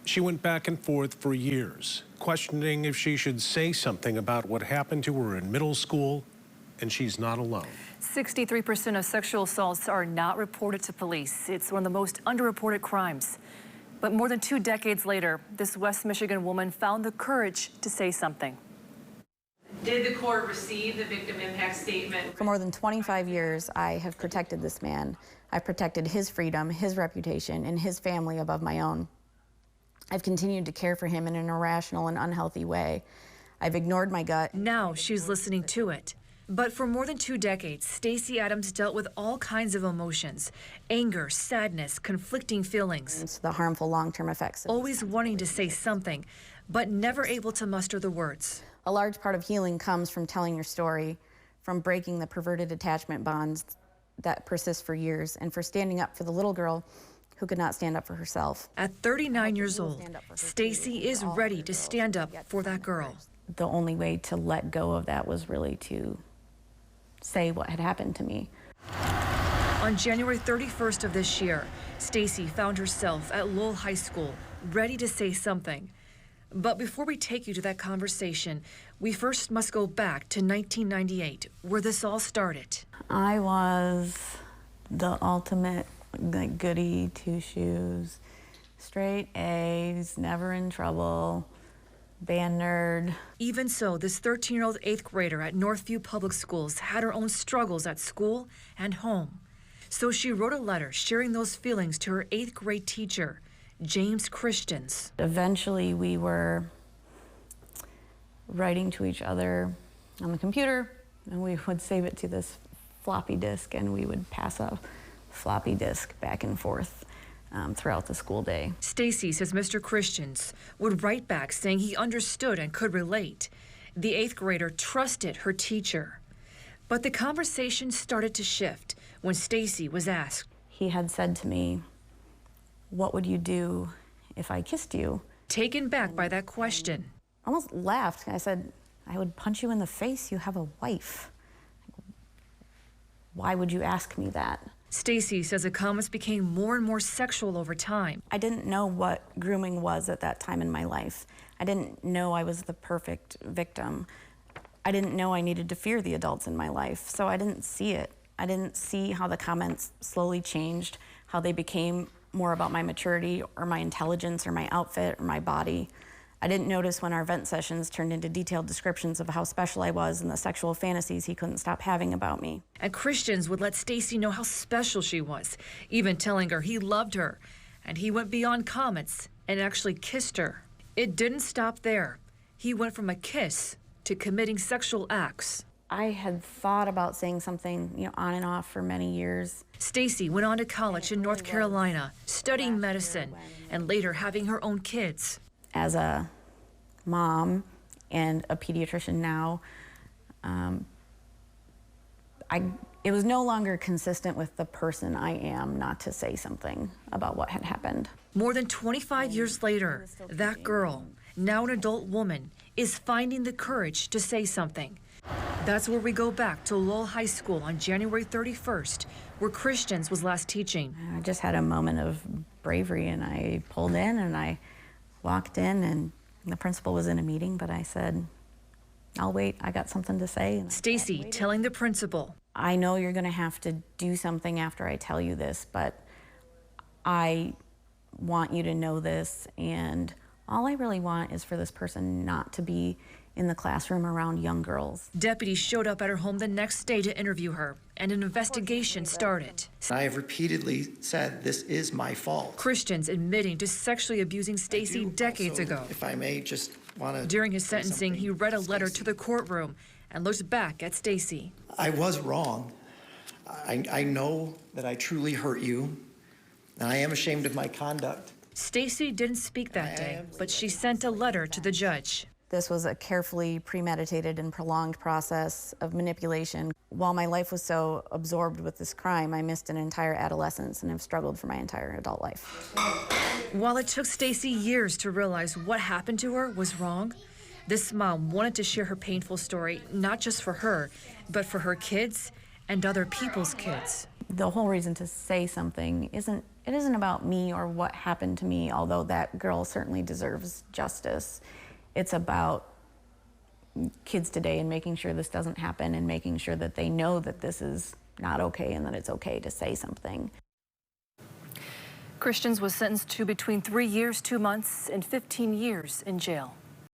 She went back and forth for years, questioning if she should say something about what happened to her in middle school, and she's not alone. 63% of sexual assaults are not reported to police. It's one of the most underreported crimes. But more than 2 decades later, this West Michigan woman found the courage to say something. Did the court receive the victim impact statement? For more than 25 years, I have protected this man. I've protected his freedom, his reputation, and his family above my own. I've continued to care for him in an irrational and unhealthy way. I've ignored my gut. Now she's listening to it. But for more than 2 decades, Stacey Adams dealt with all kinds of emotions: anger, sadness, conflicting feelings. It's the harmful long-term effects. Always wanting to say something, but never able to muster the words. A large part of healing comes from telling your story, from breaking the perverted attachment bonds that persist for years, and for standing up for the little girl who could not stand up for herself. At 39 years old, Stacey is ready to stand up for that girl. The only way to let go of that was really to say what had happened to me. On January 31st of this year, Stacey found herself at Lowell High School, ready to say something. But before we take you to that conversation, we first must go back to 1998, where this all started. I was the ultimate goody two-shoes, straight A's, never in trouble, band nerd. Even so, this 13-year-old 8th grader at Northview Public Schools had her own struggles at school and home. So she wrote a letter sharing those feelings to her 8th grade teacher, James Christians. Eventually, we were writing to each other on the computer, and we would save it to this floppy disk, and we would pass a floppy disk back and forth throughout the school day. Stacey says Mr. Christians would write back saying he understood and could relate. The 8th grader trusted her teacher. But the conversation started to shift when Stacey was asked. He had said to me, "What would you do if I kissed you?" Taken back by that question. I almost laughed. I said, "I would punch you in the face. You have a wife. Why would you ask me that?" Stacey says the comments became more and more sexual over time. I didn't know what grooming was at that time in my life. I didn't know I was the perfect victim. I didn't know I needed to fear the adults in my life, so I didn't see it. I didn't see how the comments slowly changed, how they became more about my maturity or my intelligence or my outfit or my body. I didn't notice when our vent sessions turned into detailed descriptions of how special I was and the sexual fantasies he couldn't stop having about me. And Christians would let Stacey know how special she was, even telling her he loved her. And he went beyond comments and actually kissed her. It didn't stop there. He went from a kiss to committing sexual acts. I had thought about saying something, on and off for many years. Stacey went on to college in North Carolina, studying medicine, and later having her own kids. As a mom and a pediatrician now, it was no longer consistent with the person I am not to say something about what had happened. More than 25 years later, that girl, now an adult woman, is finding the courage to say something. That's where we go back to Lowell High School on January 31st, where Christians was last teaching. I just had a moment of bravery, and I pulled in and I walked in, and the principal was in a meeting, but I said, "I'll wait, I got something to say." Stacey telling the principal, "I know you're gonna have to do something after I tell you this, but I want you to know this, and all I really want is for this person not to be in the classroom around young girls." Deputies showed up at her home the next day to interview her, and an investigation started. I have repeatedly said this is my fault. Christians admitting to sexually abusing Stacey decades ago. If I may just want to. During his sentencing, he read a letter to the courtroom and looked back at Stacey. I was wrong. I know that I truly hurt you, and I am ashamed of my conduct. Stacey didn't speak that day, but she sent a letter to the judge. This was a carefully premeditated and prolonged process of manipulation. While my life was so absorbed with this crime, I missed an entire adolescence and have struggled for my entire adult life. While it took Stacey years to realize what happened to her was wrong, this mom wanted to share her painful story, not just for her, but for her kids and other people's kids. The whole reason to say something isn't about me or what happened to me, although that girl certainly deserves justice. It's about kids today and making sure this doesn't happen and making sure that they know that this is not okay and that it's okay to say something. Christians was sentenced to between 3 years, 2 months, and 15 years in jail.